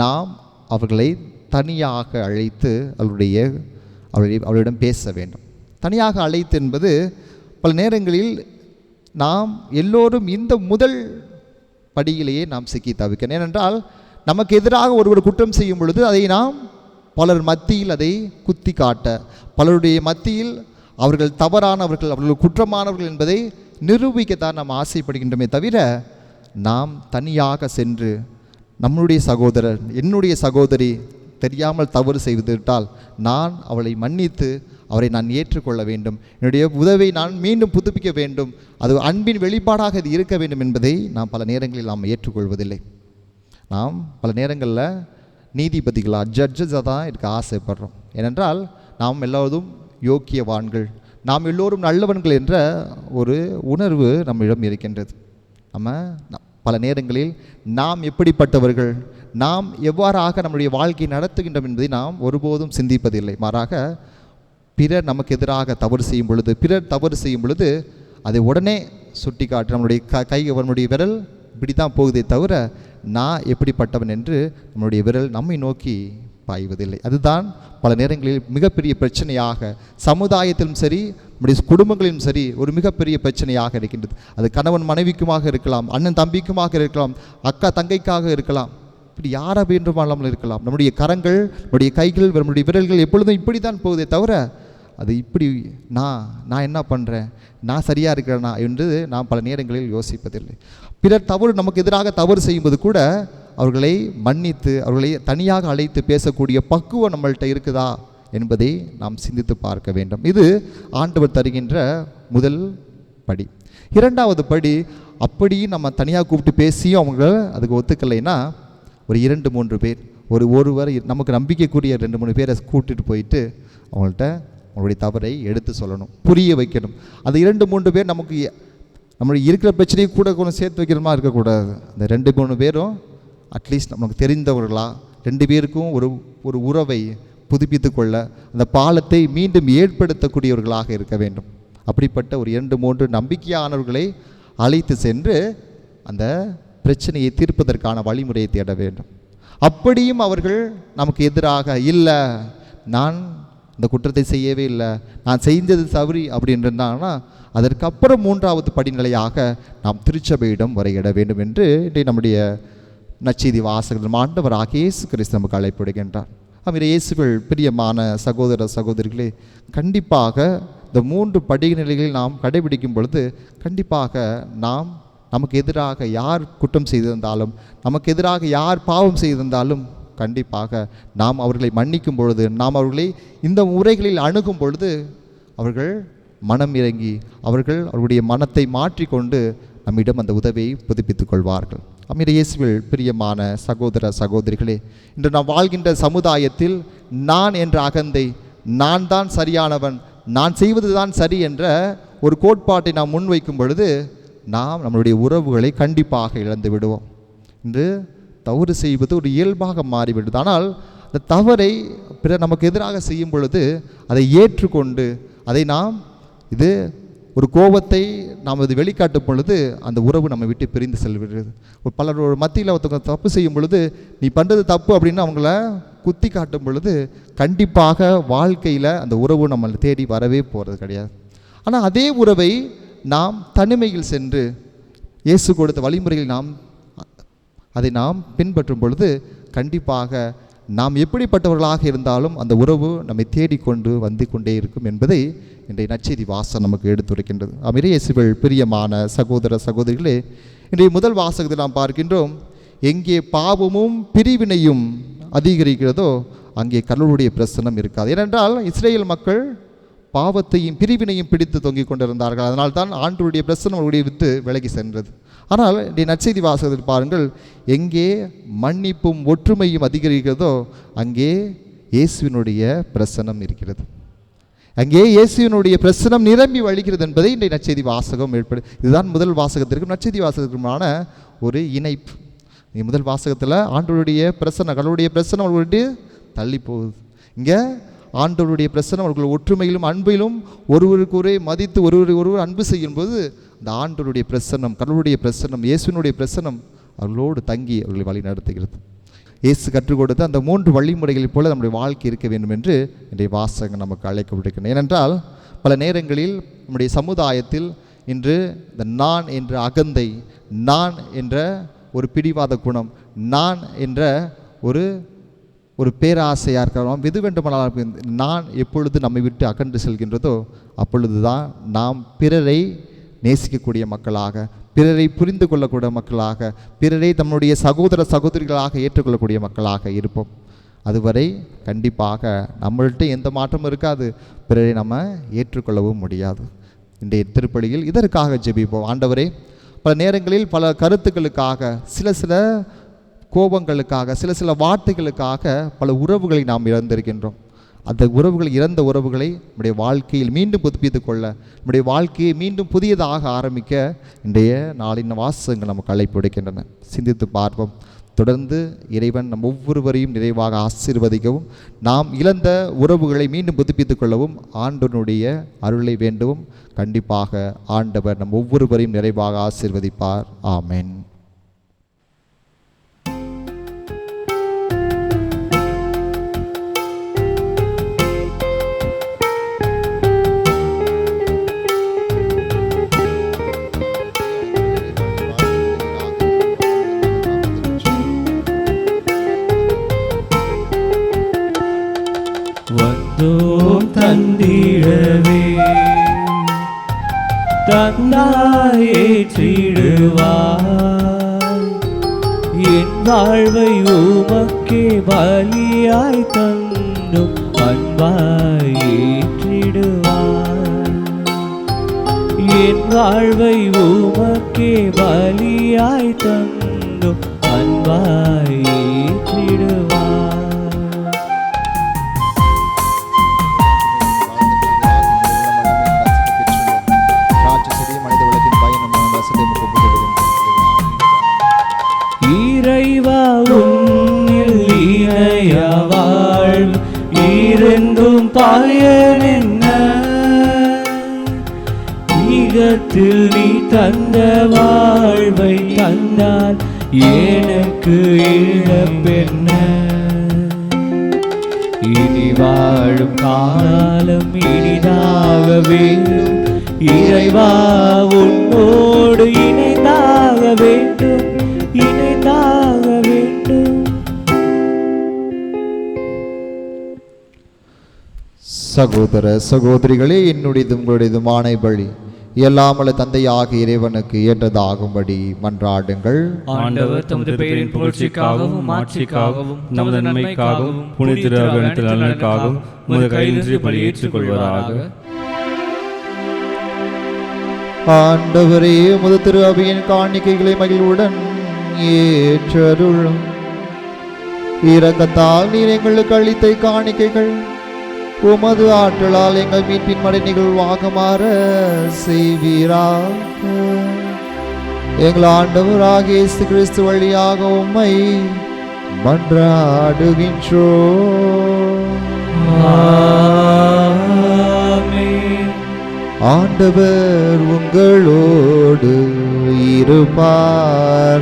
நாம் அவர்களை தனியாக அழைத்து அவர்களிடம் பேச வேண்டும். தனியாக அழைத்து என்பது பல நேரங்களில் நாம் எல்லோரும் இந்த முதல் படியிலேயே நாம் சிக்கி தவிக்கணும். ஏனென்றால் நமக்கு எதிராக ஒருவர் குற்றம் செய்யும் பொழுது அதை நாம் பலர் மத்தியில் அதை குத்தி காட்ட, பலருடைய மத்தியில் அவர்கள் தவறானவர்கள், அவர்கள் குற்றமானவர்கள் என்பதை நிரூபிக்கத்தான் நாம் ஆசைப்படுகின்றோமே தவிர, நாம் தனியாக சென்று நம்முடைய சகோதரர், என்னுடைய சகோதரி தெரியாமல் தவறு செய்துவிட்டால் நான் அவளை மன்னித்து அவரை நான் ஏற்றுக்கொள்ள வேண்டும், என்னுடைய உதவியை நான் மீண்டும் புதுப்பிக்க வேண்டும், அது அன்பின் வெளிப்பாடாக இது இருக்க வேண்டும் என்பதை நாம் பல நேரங்களில் நாம் ஏற்றுக்கொள்வதில்லை. நாம் பல நேரங்களில் நீதிபதிகளாக, ஜட்ஜஸாக தான் இருக்க ஆசைப்படுறோம். ஏனென்றால் நாம் எல்லோரும் யோக்கியவான்கள், நாம் எல்லோரும் நல்லவன்கள் என்ற ஒரு உணர்வு நம்மிடம் இருக்கின்றது. நம்ம பல நேரங்களில் நாம் எப்படிப்பட்டவர்கள், நாம் எவ்வாறாக நம்முடைய வாழ்க்கையை நடத்துகின்றோம் என்பதை நாம் ஒருபோதும் சிந்திப்பதில்லை. மாறாக பிறர் நமக்கு எதிராக தவறு செய்யும் பொழுது, பிறர் தவறு செய்யும் பொழுது அதை உடனே சுட்டி காட்டு நம்முடைய நம்முடைய விரல் இப்படி தான் போகுதே தவிர நான் எப்படிப்பட்டவன் என்று நம்முடைய விரல் நம்மை நோக்கி பாய்வதில்லை. அதுதான் பல நேரங்களில் மிகப்பெரிய பிரச்சனையாக சமுதாயத்திலும் சரி, நம்முடைய குடும்பங்களிலும் சரி ஒரு மிகப்பெரிய பிரச்சனையாக இருக்கின்றது. அது கணவன் மனைவிக்குமாக இருக்கலாம், அண்ணன் தம்பிக்குமாக இருக்கலாம், அக்கா தங்கைக்காக இருக்கலாம், இப்படி யாரை வேண்டுமானாலும் இருக்கலாம். நம்முடைய கரங்கள், நம்முடைய கைகள், நம்முடைய விரல்கள் எப்பொழுதும் இப்படி தான் போகுதே தவிர அது இப்படி நான் என்ன பண்ணுறேன், நான் சரியாக இருக்கிறேனா என்று நாம் பல நேரங்களில் யோசிப்பதில்லை. பிறர் நமக்கு எதிராக தவறு செய்யும்போது கூட அவர்களை மன்னித்து அவர்களை தனியாக அழைத்து பேசக்கூடிய பக்குவம் நம்மள்கிட்ட இருக்குதா என்பதை நாம் சிந்தித்து பார்க்க வேண்டும். இது ஆண்டவர் தருகின்ற முதல் படி. இரண்டாவது படி, அப்படி நம்ம தனியாக கூப்பிட்டு பேசியும் அவங்க அதுக்கு ஒத்துக்கலைன்னா ஒரு 2-3 பேர், ஒருவர் நமக்கு நம்பிக்கைக்குரிய 2-3 பேரை கூட்டிட்டு போயிட்டு அவங்கள்ட்ட அவங்களுடைய தவறை எடுத்து சொல்லணும், புரிய வைக்கணும். அந்த 2-3 பேர் நமக்கு நம்மளுடைய இருக்கிற பிரச்சனையை கூட கொஞ்சம் சேர்த்து வைக்கிறமா இருக்கக்கூடாது. அந்த 2-3 பேரும் அட்லீஸ்ட் நமக்கு தெரிந்தவர்களா, 2 பேருக்கும் ஒரு உறவை புதுப்பித்து கொள்ள, அந்த பாலத்தை மீண்டும் ஏற்படுத்தக்கூடியவர்களாக இருக்க வேண்டும். அப்படிப்பட்ட ஒரு 2-3 நம்பிக்கையானவர்களை அழைத்து சென்று அந்த பிரச்சனையை தீர்ப்பதற்கான வழிமுறையை தேட வேண்டும். அப்படியும் அவர்கள் நமக்கு எதிராக இல்லை, நான் இந்த குற்றத்தை செய்யவே இல்லை, நான் செய்தது தவறி அப்படின்றாங்கன்னா அதற்கப்புறம் 3வது படிநிலையாக நாம் திருச்சபையிடம் வரையிட வேண்டும் என்று இன்றைய நம்முடைய நற்செய்தி வாசகர்கள் ஆண்டவராகிய இயேசு கிறிஸ்து நமக்கு அழைப்பிடுகின்றார். இயேசுவில் பிரியமான சகோதர சகோதரிகளே, கண்டிப்பாக இந்த 3 படிநிலைகளில் நாம் கடைபிடிக்கும் பொழுது கண்டிப்பாக நமக்கு எதிராக யார் குற்றம் செய்திருந்தாலும், நமக்கு எதிராக யார் பாவம் செய்திருந்தாலும் கண்டிப்பாக நாம் அவர்களை மன்னிக்கும் பொழுது, நாம் அவர்களை இந்த முறைகளில் அணுகும் பொழுது அவர்கள் மனம் இறங்கி அவர்களுடைய மனத்தை மாற்றிக்கொண்டு நம்மிடம் அந்த உதவியை புதுப்பித்துக் கொள்வார்கள். இயேசுவில் பிரியமான சகோதர சகோதரிகளே, இன்று நாம் வாழ்கின்ற சமுதாயத்தில் நான் என்ற அகந்தை, நான் தான் சரியானவன், நான் செய்வது தான் சரி என்ற ஒரு கோட்பாட்டை நாம் முன்வைக்கும் பொழுது நாம் நம்மளுடைய உறவுகளை கண்டிப்பாக இழந்து விடுவோம். இன்று தவறு செய்வது ஒரு இயல்பாக மாறிவிடுது. ஆனால் அந்த தவறை பிறர் நமக்கு எதிராக செய்யும் பொழுது அதை ஏற்றுக்கொண்டு அதை நாம் இது ஒரு கோபத்தை நாம் இது வெளிக்காட்டும் பொழுது அந்த உறவு நம்ம விட்டு பிரிந்து செல்கிறது. பலரோட மத்தியில் ஒருத்தவங்க தப்பு செய்யும் பொழுது நீ பண்ணுறது தப்பு அப்படின்னு அவங்கள குத்தி காட்டும் பொழுது கண்டிப்பாக வாழ்க்கையில் அந்த உறவு நம்மளை தேடி வரவே போகிறது கிடையாது. ஆனால் அதே உறவை நாம் தனிமையில் சென்று இயேசு கொடுத்த வழிமுறையில் அதை நாம் பின்பற்றும் பொழுது கண்டிப்பாக நாம் எப்படிப்பட்டவர்களாக இருந்தாலும் அந்த உறவு நம்மை தேடிக்கொண்டு வந்து கொண்டே இருக்கும் என்பதை இன்றைய நற்செய்தி வாசகம் நமக்கு எடுத்துரைக்கின்றது. இயேசுவில் பிரியமான சகோதர சகோதரிகளே, இன்றைய முதல் வாசகத்தில் நாம் பார்க்கின்றோம், எங்கே பாவமும் பிரிவினையும் அதிகரிக்கிறதோ அங்கே கடவுளுடைய பிரசன்னம் இருக்காது. ஏனென்றால் இஸ்ரேல் மக்கள் பாவத்தையும் பிரிவினையும் பிடித்து தொங்கிக் கொண்டிருந்தார்கள். அதனால்தான் ஆண்டவருடைய பிரசன்னம் அவருடைய விட்டு விலகி சென்றது. ஆனால் இன்றைய நற்செய்தி வாசகத்தில் பாருங்கள், எங்கே மன்னிப்பும் ஒற்றுமையும் அதிகரிக்கிறதோ அங்கே இயேசுவினுடைய பிரசன்னம் இருக்கிறது, அங்கே இயேசுவினுடைய பிரசன்னம் நிரம்பி வழிகிறது என்பதை இன்றைய நற்செய்தி வாசகம் இதுதான் முதல் வாசகத்திற்கும் நற்செய்தி வாசகத்திற்குமான ஒரு இணைப்பு. முதல் வாசகத்தில் ஆண்டவருடைய பிரசன்னம், கடவுளுடைய பிரசன்னம் அவர்களுடைய தள்ளி போகுது. இங்கே ஆண்டவருடைய பிரசன்னம் அவர்கள் ஒற்றுமையிலும் அன்பிலும் ஒருவருக்கு மதித்து ஒருவர் அன்பு செய்யும்போது இந்த ஆண்டவருடைய பிரசன்னம், கடவுளுடைய பிரசன்னம், இயேசுவினுடைய பிரசன்னம் அவர்களோடு தங்கி அவர்களை வழி நடத்துகிறது. இயேசு கற்றுக் கொடுத்த அந்த 3 வழிமுறைகளைப் போல நம்முடைய வாழ்க்கை இருக்க வேண்டும் என்று இன்றைய வாசகம் நமக்கு அழைக்கப்பட்டிருக்கிறது. ஏனென்றால் பல நேரங்களில் நம்முடைய சமுதாயத்தில் இன்று இந்த நான் என்ற அகந்தை, நான் என்ற ஒரு பிடிவாத குணம், நான் என்ற ஒரு பேராசையாக இருக்கலாம், எது வேண்டுமானாலும் நான் எப்பொழுது நம்மை விட்டு அகன்று செல்கின்றதோ அப்பொழுது தான் நாம் பிறரை நேசிக்கக்கூடிய மக்களாக, பிறரை புரிந்து கொள்ளக்கூடிய மக்களாக, பிறரை நம்முடைய சகோதர சகோதரிகளாக ஏற்றுக்கொள்ளக்கூடிய மக்களாக இருப்போம். அதுவரை கண்டிப்பாக நம்மள்கிட்ட எந்த மாற்றமும் இருக்காது, பிறரை நம்ம ஏற்றுக்கொள்ளவும் முடியாது. இன்றைய திருப்பலியில் இதற்காக ஜெபிப்போம். ஆண்டவரே, பல நேரங்களில் பல கருத்துக்களுக்காக, சில கோபங்களுக்காக, சில வார்த்தைகளுக்காக பல உறவுகளை நாம் இழந்திருக்கின்றோம். அந்த இறந்த உறவுகளை நம்முடைய வாழ்க்கையில் மீண்டும் புதுப்பித்து கொள்ள, நம்முடைய வாழ்க்கையை மீண்டும் புதியதாக ஆரம்பிக்க இன்றைய நாளின் வாசகங்கள் நமக்கு அழைப்பு விடுக்கின்றன. சிந்தித்து பார்ப்போம். தொடர்ந்து இறைவன் நம் ஒவ்வொருவரையும் நிறைவாக ஆசீர்வதிக்கவும், நாம் இழந்த உறவுகளை மீண்டும் புதுப்பித்துக் கொள்ளவும் ஆண்டவனுடைய அருளை வேண்டவும். கண்டிப்பாக ஆண்டவர் நம் ஒவ்வொருவரையும் நிறைவாக ஆசீர்வதிப்பார். ஆமென். தந்தாய் ஏற்றிடுவாய். என் வாழ்வை உமக்கே பலியாய் தந்தும் அன்பாய் ஏற்றிடுவாய். என் வாழ்வை உமக்கே பலியாய் தந்தும் அன்பாய் ஏற்றிடுவாய். இறைவா உன்னில் இணைய வாழ்வு இருந்தும் பயன் என்ன? ஈகத்தில் நீ தந்த வாழ்வை தந்தால் எனக்கு இழப்பென்ன? இனி வாழும் காலம் இனிதாக வேண்டும். இறைவா உன்னோடு இணைந்தாக வேண்டும், இணைந்தாக வேண்டும். சகோதர சகோதரிகளே, என்னுடையதும் உங்களுடையதுமான பலி எல்லாமல்ல தந்தையாக இறைவனுக்கு ஏற்றதாகும்படி மன்றாடுங்கள். ஆண்டவர் தமது பெயரின் புகழ்ச்சிக்காகவும் மாட்சிக்காகவும் நமது நன்மைக்காகவும் புனித திருவிழாவின் நலனுக்காகவும் உமது கையிலிருந்து பலி ஏற்றுக்கொள்வதாக. ஆண்டவரே, உமது திரு அவையின் காணிக்கைகளை மகிழ்வுடன் ஏற்றருளும். இரக்கத்தால் நீர் எங்களுக்கு அளித்த காணிக்கைகள் உமது ஆற்றலால் எங்கள் மீட்பின் மறை நிகழ்வாக மாற செய்வீராக. எங்கள் ஆண்டவராகிய இயேசு கிறிஸ்து வழியாக உம்மை மன்றாடுகின்றோம். ஆமென். ஆண்டவர் உங்களோடு இருப்பாராக.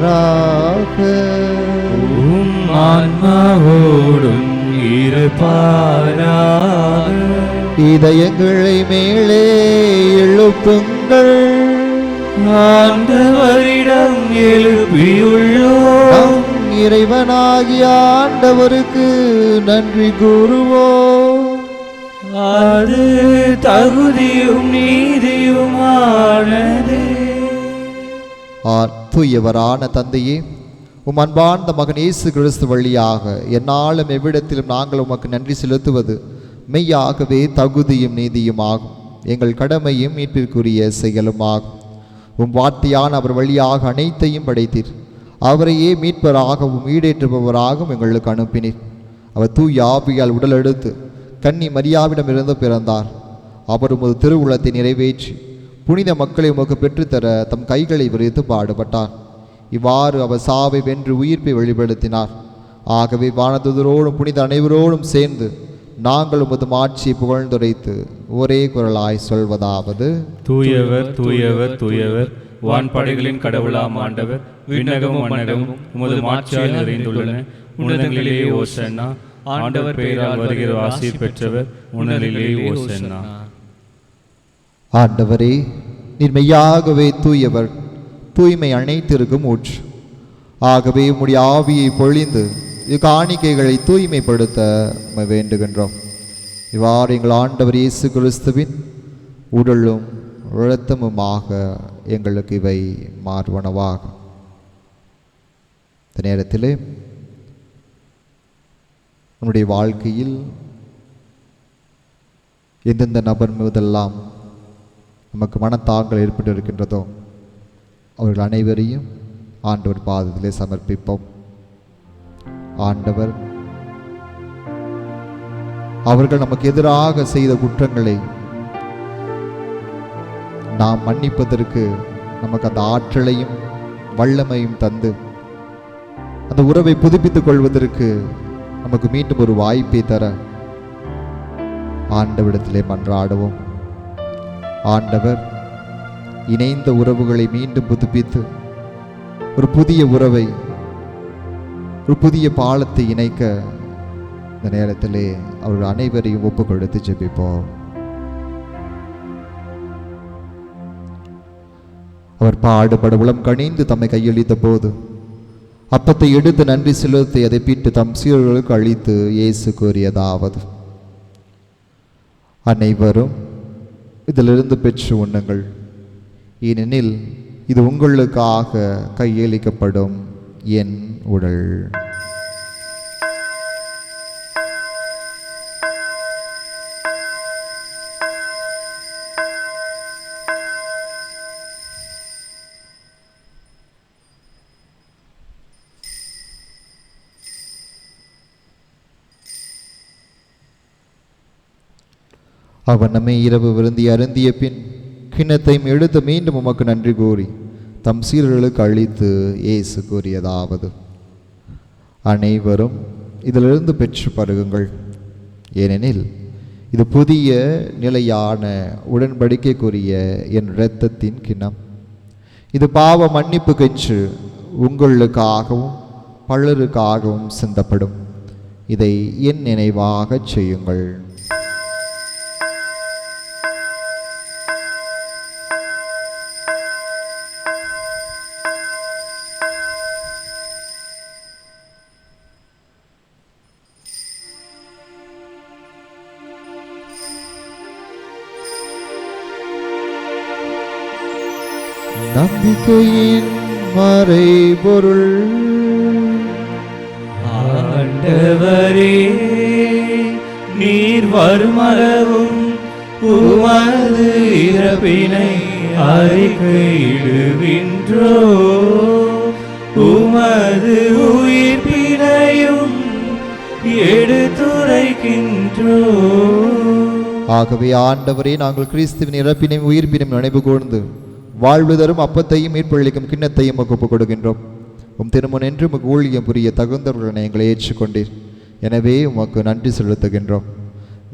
உம் ஆன்மாவோடும் இருப்பாராக. இதயங்களை மேலே எழுப்புங்கள். ஆண்டவரிடம் எழுப்பியுள்ளோம். நம் இறைவனாகிய ஆண்டவருக்கு நன்றி கூறுவோம். அது தகுதியும் நீதியுமானது. தூயவரான தந்தையே, உம் அன்பார்ந்த மகன் இயேசு கிறிஸ்து வழியாக எந்நாளும் எவ்விடத்திலும் நாங்கள் உமக்கு நன்றி செலுத்துவது மெய்யாகவே தகுதியும் நீதியுமாகும், எங்கள் கடமையும் மீட்பிற்குரிய செயலுமாகும். உம் வார்த்தையான அவர் வழியாக அனைத்தையும் படைத்தீர். அவரையே மீட்பராகவும் ஈடேற்றுபவராகவும் எங்களுக்கு அனுப்பினீர். அவர் தூய ஆவியால் உடல் எடுத்து கன்னி மரியாவிடமிருந்து பிறந்தார். அவர் உமது திருவுளத்தை நிறைவேற்றி புனித மக்களை உமக்கு பெற்றுத்தர தம் கைகளை விரித்து பாடுபட்டார். இவ்வாறு அவர் சாவை வென்று உயிர்ப்பை வெளிப்படுத்தினார். ஆகவே வானதூதரோடும் புனித அனைவரோடும் சேர்ந்து நாங்கள் உமது மாட்சியை புகழ்ந்துரைத்து ஒரே குரலாய் சொல்வதாவது: தூயவர் தூயவர் தூயவர், வான்படைகளின் கடவுளாம் ஆண்டவர், விண்ணகமும் மண்ணகமும் உமது மாட்சியால் நிறைந்துள்ளன. உன்னதங்களிலே ஓசன்னா. ஆண்டவர் பெயரால் வருகிற ஆசீர் பெற்றவர், உன்னதங்களிலே ஓசன்னா. ஆண்டவரே, நீர் மெய்யாகவே தூயவர், தூய்மை அனைத்திற்கும் ஊற்று. ஆகவே உம்முடைய ஆவியை பொழிந்து இக்காணிக்கைகளை தூய்மைப்படுத்த வேண்டுகின்றோம். இவ்வாறு எங்கள் ஆண்டவர் இயேசு கிறிஸ்துவின் உடலும் இரத்தமுமாக எங்களுக்கு இவை மாறுவனவாகும். இந்த நேரத்திலே நம்முடைய வாழ்க்கையில் எந்தெந்த நபர் மீதெல்லாம் நமக்கு மனத்தாங்கள் ஏற்பட்டு இருக்கின்றதோ அவர்கள் அனைவரையும் ஆண்டவர் பாதத்திலே சமர்ப்பிப்போம். ஆண்டவர் அவர்கள் நமக்கு எதிராக செய்த குற்றங்களை நாம் மன்னிப்பதற்கு நமக்கு அந்த ஆற்றலையும் வல்லமையும் தந்து அந்த உறவை புதுப்பித்துக் கொள்வதற்கு நமக்கு மீண்டும் ஒரு வாய்ப்பை தர ஆண்டவரிடத்திலே மன்றாடுவோம். ஆண்டவர் இணைந்த உறவுகளை மீண்டும் புதுப்பித்து ஒரு புதிய உறவை, ஒரு புதிய பாலத்தை இணைக்க இந்த நேரத்திலே அவர்கள் அனைவரையும் ஒப்பு கொடுத்து ஜெபிப்போம். அவர் பாடுபட உளம் கணிந்து தம்மை கையளித்த போது அப்பத்தை எடுத்து நன்றி செலுத்தி அதை பிட்டு தம் சீடர்களுக்கு அளித்து இயேசு கூறியதாவது: அனைவரும் இதிலிருந்து பெற்று உண்ணுங்கள். ஏனெனில் இது உங்களுக்காக கையளிக்கப்படும் என் உடல். அவர் நம்மை இரவு விருந்தி அருந்திய பின் கிண்ணத்தையும் எடுத்து மீண்டும் உமக்கு நன்றி கூறி தம் சீடர்களுக்கு அளித்து இயேசு கூறியதாவது: அனைவரும் இதிலிருந்து பெற்று பருகுங்கள், ஏனெனில் இது புதிய நிலையான உடன்படிக்கைக்குரிய என் இரத்தத்தின் கிண்ணம். இது பாவ மன்னிப்புக்கென்று உங்களுக்காகவும் பலருக்காகவும் சிந்தப்படும். இதை என் நினைவாக செய்யுங்கள். நம்பிக்கையின் மறைபொருள். ஆண்டவரே, நீர் வருமளவும் உமது இறப்பினை அறிக்கையிடுகின்றோ, உமது உயிர்ப்பினையும் எடுத்துரைக்கின்றோ. ஆகவே ஆண்டவரே, நாங்கள் கிறிஸ்துவின் இறப்பினையும் உயிர்ப்பினையும் நினைவு கூர்ந்து வாழ்வு தரும் அப்பத்தையும் மீட்பளிக்கும் கிண்ணத்தையும் ஒப்புக் கொடுக்கின்றோம். திருமுன் என்று உமக்கு ஊழியம் புரிய தகுந்தவர்களை எங்களை ஏற்றுக்கொண்டீர். எனவே உமக்கு நன்றி செலுத்துகின்றோம்.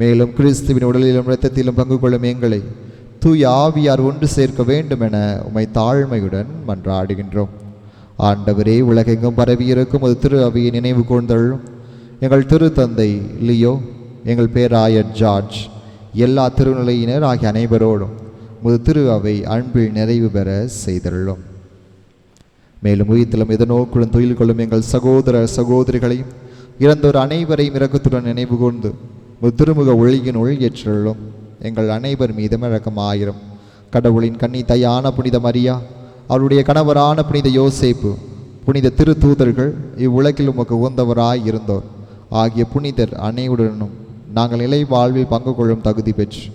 மேலும் கிறிஸ்துவின் உடலிலும் இரத்தத்திலும் பங்கு கொள்ளும் எங்களை தூய ஆவியார் ஒன்று சேர்க்க வேண்டும் என உம்மை தாழ்மையுடன் மன்றாடுகின்றோம். ஆண்டவரே, உலகெங்கும் பரவியிருக்கும் ஒரு திரு அவையை நினைவு கூர்ந்தள்ளும். எங்கள் திருத்தந்தை லியோ, எங்கள் பேராயர் ஜார்ஜ், எல்லா திருநிலையினர் ஆகிய அனைவரோடும் திரு அவை அன்பில் நிறைவு பெற செய்தள்ளும். மேலும் உயிர்த்தலும் எதனோக்குடன் தொழில் கொள்ளும் எங்கள் சகோதர சகோதரிகளையும் இறந்தோர் அனைவரையும் இரக்கத்துடன் நினைவு கூர்ந்து திருமுக ஒளியினுள் ஏற்றள்ளும். எங்கள் அனைவர் மீதும் இரக்கமாயிரும். கடவுளின் கன்னி தாயான புனித மரியா, அவருடைய கணவரான புனித யோசேப்பு, புனித திரு தூதர்கள், இவ்வுலகில் உமக்கு உகந்தவராய் இருந்தோர் ஆகிய புனிதர் அனைவருடனும் நாங்கள் நிலை வாழ்வில் பங்கு கொள்ளும் தகுதி பெற்று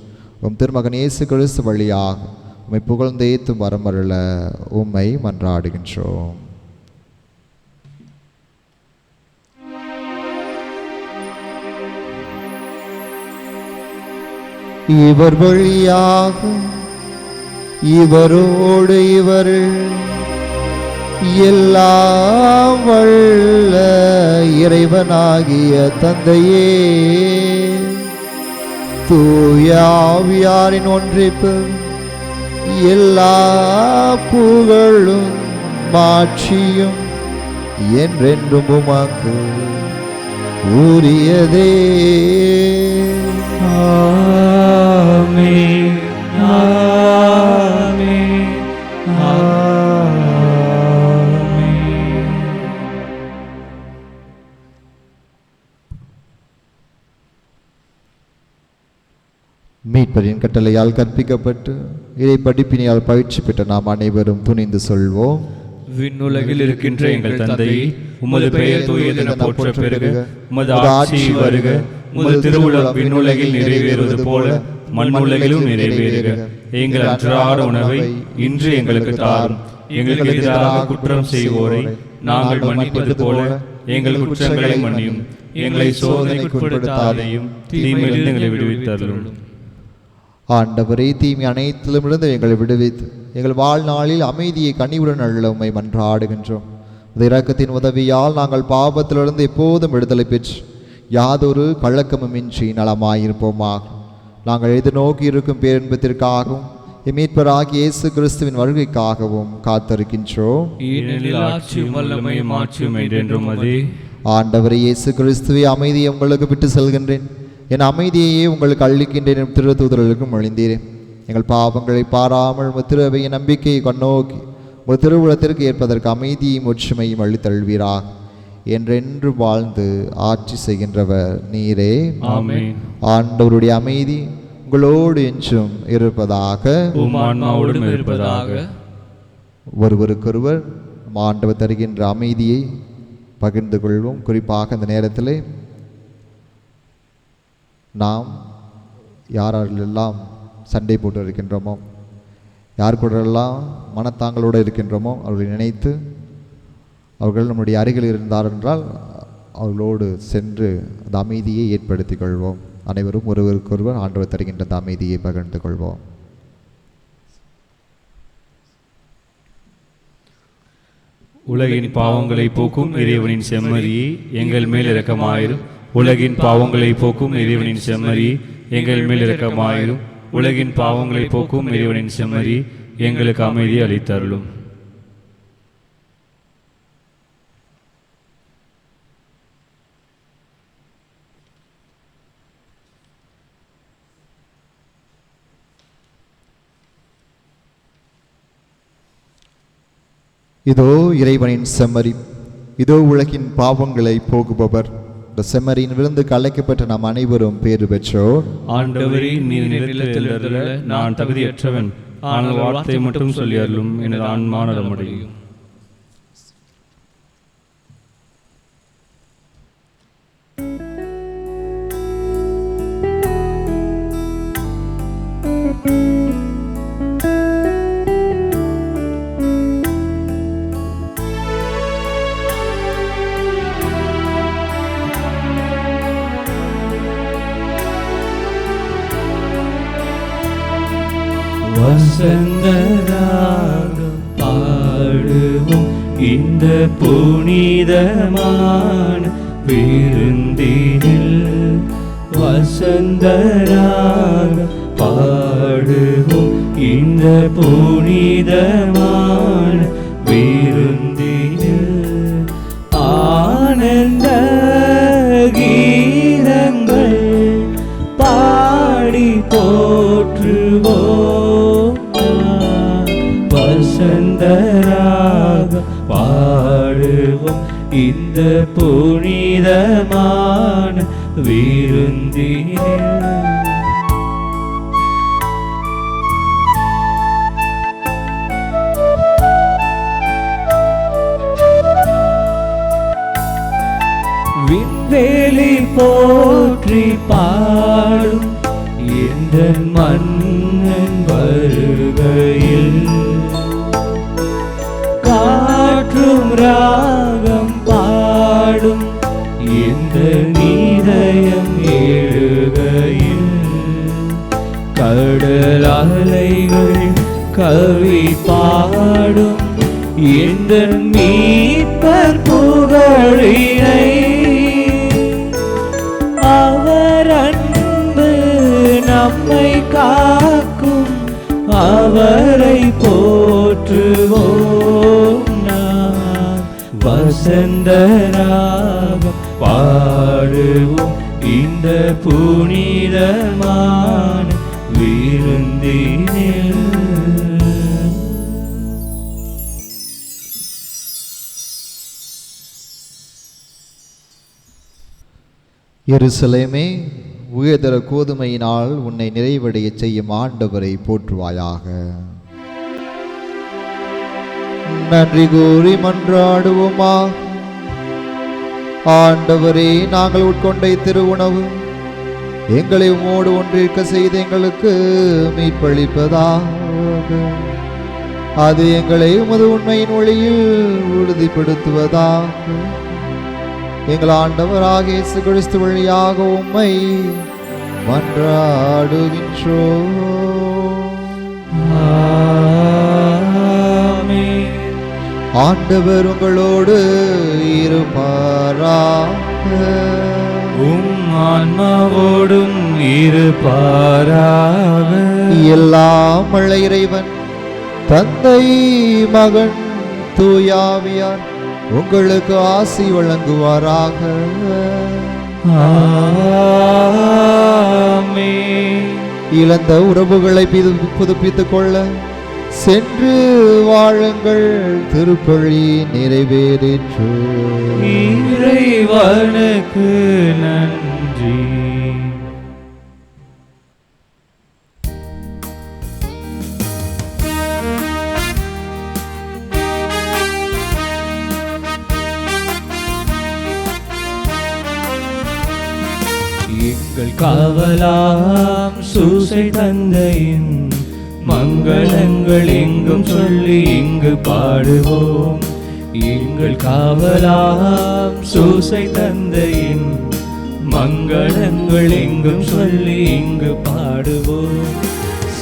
திருமகன் இயேசு கிறிஸ்து வழியாக உம்மை புகழ்ந்தேத்தும் வரமருள உம்மை மன்றாடுகின்றோம். இவர் வழியாக இவரோடு இவர் எல்லாம் வல்ல இறைவனாகிய தந்தையே, தூய ஆவியாரின் ஒன்றிப்பு எல்லா புகழும் மாட்சியும் என்றென்றும் உமக்கு உரியதே. ஆமென், ஆமென், ஆமென். மீட்பரின் கட்டளையால் கற்பிக்கப்பட்டு இதை படிப்பினையால் பயிற்சி பெற்ற நாம் அனைவரும் துணிந்து சொல்வோம். விண்ணுலகில் இருக்கின்ற எங்கள் தந்தையே, உமது பெயர் தூயதென போற்ற பெருக, உமது ஆட்சி வருக, உமது திருவுளம் விண்ணுலகில் நிறைவேறுவது போல மண்ணுலகிலும் நிறைவேறுக. எங்கள் அன்றாட உணவை இன்று எங்களுக்கு தாரும். எங்களுக்கு எதிராக குற்றம் செய்வோரை நாங்கள் மன்னிப்பது போல எங்கள் குற்றங்களை மன்னியும். எங்களை சோதனைக்குட்படுத்தாதையும் தீமையிலிருந்து எங்களை விடுவித்தருளும். ஆண்டவரே, தீமை அனைத்திலுமிருந்து எங்களை விடுவித்து எங்கள் வாழ்நாளில் அமைதியை கனிவுடன் அருள உம்மை மன்றாடுகின்றோம். இரக்கத்தின் உதவியால் நாங்கள் பாவத்திலிருந்து எப்போதும் விடுதலை பெற்று யாதொரு கலக்கமுமின்றி நலமாயிருப்போமாக. நாங்கள் எதிர்நோக்கி இருக்கும் பேரின்பத்திற்காகவும் மீட்பராகிய இயேசு கிறிஸ்துவின் வருகைக்காகவும் காத்திருக்கின்றோம். ஆண்டவரே இயேசு கிறிஸ்துவை, அமைதியை உங்களுக்கு விட்டு செல்கின்றேன், என் அமைதியையே உங்களுக்கு அளிக்கின்றேன் திரு தூதர்களுக்கும் மொழிந்தீரேன். எங்கள் பாவங்களை பாராமல் திரு அவையின் நம்பிக்கையை கண்ணோக்கி திருவுளத்திற்கு ஏற்பதற்கு அமைதியும் ஒற்றுமையும் அளித்தல்வீராக. என்றென்று வாழ்ந்து ஆட்சி செய்கின்றவர் நீரே. ஆமென். ஆண்டவருடைய அமைதி உங்களோடு என்றும் இருப்பதாக. உம் ஆன்மாவோடும் இருப்பதாக. ஒருவருக்கொருவர் நம் ஆண்டவர் தருகின்ற அமைதியை பகிர்ந்து கொள்வோம். குறிப்பாக இந்த நேரத்தில் நாம் யாரெல்லாம் சண்டை போட்டு இருக்கின்றோமோ, யார் கூடெல்லாம் மனத்தாங்களோடு இருக்கின்றோமோ அவர்களை நினைத்து, அவர்கள் நம்முடைய அருகில் இருந்தார் என்றால் அவர்களோடு சென்று அந்த அமைதியை ஏற்படுத்திக் கொள்வோம். அனைவரும் ஒருவருக்கொருவர் ஆண்டவர் தருகின்ற அந்த அமைதியை பகிர்ந்து கொள்வோம். உலகின் பாவங்களை போக்கும் இறைவனின் செம்மறியே, எங்கள் மேல் இரக்கமாயிரும். உலகின் பாவங்களை போக்கும் இறைவனின் செம்மறியே, எங்கள் மேல் இரக்கமாயிரும். உலகின் பாவங்களை போக்கும் இறைவனின் செம்மறியே, எங்களுக்கு அமைதி அளித்தருளும். இதோ இறைவனின் செம்மறி, இதோ உலகின் பாவங்களை போக்குபவர். இந்த செம்மறியின் விருந்துக்கு அழைக்கப்பட்ட நாம் அனைவரும் பேறு பெற்றோர். ஆண்டவரே, நீர் நிலத்தில் அருள நான் தகுதியற்றவன், ஆனால் வார்த்தை மட்டும் சொல்லி அருளும், எனது ஆன்மா நலமடையும். வசந்தராகம் பாடுவோம் இந்த புனிதமான விருந்தினில். வசந்தராகம் பாடுவோம் இந்த புனிதமான விருந்தினில். ஆனந்த கீதங்கள் பாடி போற்றுவோம். வசந்தராக பாடுவோம் இந்த புனிதமான விருந்தினில். விண்வெளி போற்றி பாடும் இந்த மன்னன் வருகையில். காற்றும் ராகம் பாடும் இந்த நீதயம் எழுகையில். கடல் அலைகள் கவி பாடும் இந்த மீட்பர் புகழினை. அவர் அன்பு நம்மை காக்கும், அவரை போற்றுவோம் நாம். வசந்தராகம் பாடுவோம் இந்த புனிதமான விருந்தினில். எருசலேமே, உயர்தர கோதுமையினால் உன்னை நிறைவடைய செய்யும் ஆண்டவரை போற்றுவாயாக. நன்றி கூறி மன்றாடுவோமா. ஆண்டவரே, நாங்கள் உட்கொண்ட திருவுணவு எங்களை உம்மோடு ஒன்றிருக்க செய்து எங்களுக்கு மீட்பளிப்பதாக. அது எங்களை உமது உண்மையின் ஒளியில் உறுதிப்படுத்துவதாக. எங்கள் ஆண்டவராகிய இயேசு கிறிஸ்து வழியாக உம்மை மன்றாடுகின்றோம். ஆண்டவர் உங்களோடு இருப்பாராக. உம் ஆன்மாவோடும் இருப்பாராக. எல்லாம் வல்ல இறைவன் தந்தை, மகன், தூயாவியார் உங்களுக்கு ஆசி வழங்குவாராக. ஆமென். இழந்த உறவுகளை புதுப்பித்துக் கொள்ள சென்று வாழுங்கள். திருப்பலி நிறைவேறிற்று. இறைவனுக்கு நன்றி. எங்கள் காவலாம் சூசை தந்தையின் மங்களங்கள் எங்கும் சொல்லி இங்கு பாடுவோம். எங்கள் காவலாம் சூசை தந்தையின் மங்களங்கள் எங்கும் சொல்லி இங்கு பாடுவோம்.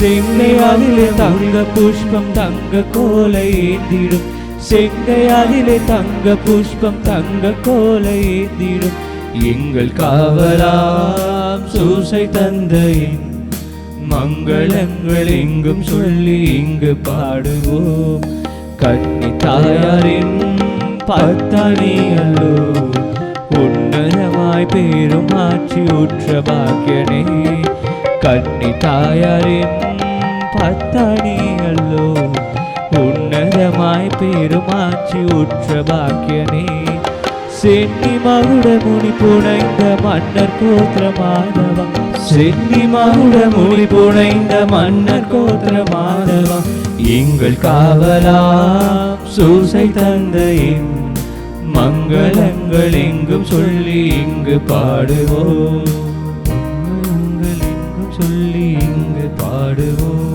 செங்கை அதிலே தங்க புஷ்பம் தங்க கோலை ஏந்திடும், செங்கை அதிலே தங்க புஷ்பம் தங்க கோலை ஏந்திடும். எங்கள் காவலாம் சூசை தந்தையின் மங்களங்கள் எங்கும் சொல்லி இங்கு பாடுவோம். கன்னி தாயாரின் பத்தானி அல்லோ, உன்னதமாய் பேரும் ஆட்சி உற்ற பாக்கியனே. கன்னி தாயாரின் பத்தானி அல்லோ, உன்னதமாய் பேரும் ஆட்சி உற்ற பாக்கியனே. சென்னி மகுட முனி புனைந்த மன்னர் கோத்திர மாதவா, சென்னி மகுட முனி புனைந்த மன்னர் கோத்திர மாதவா. எங்கள் காவலாம் சூசை தந்தையின் மங்களங்கள் எங்கும் சொல்லி இங்கு பாடுவோம். மங்களங்கள் எங்கும் சொல்லி இங்கு பாடுவோம்.